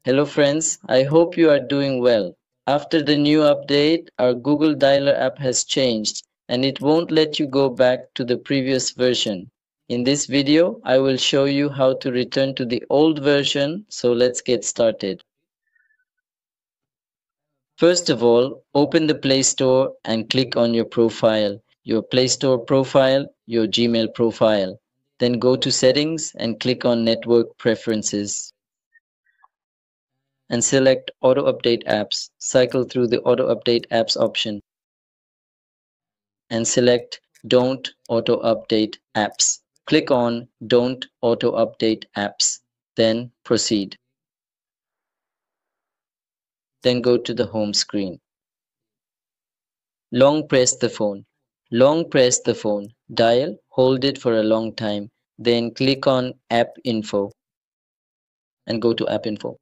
Hello friends, I hope you are doing well. After the new update, our Google Dialer app has changed and it won't let you go back to the previous version. In this video, I will show you how to return to the old version, so let's get started. First of all, open the Play Store and click on your profile, your Play Store profile, your Gmail profile. Then go to Settings and click on Network Preferences and select Auto Update Apps. Cycle through the Auto Update Apps option and select Don't Auto Update Apps. Click on Don't Auto Update Apps, then proceed. Then go to the home screen. Long press the phone. Long press the phone. Dial, hold it for a long time. Then click on App Info and go to App Info.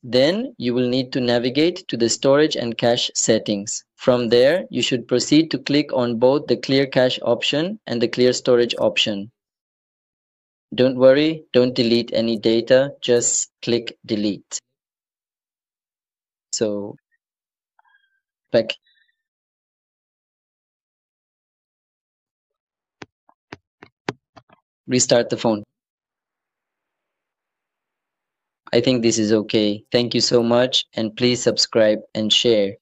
Then you will need to navigate to the storage and cache settings. From there, you should proceed to click on both the clear cache option and the clear storage option. Don't worry, don't delete any data, just click delete. So back. Restart the phone. I think this is okay. Thank you so much and please subscribe and share.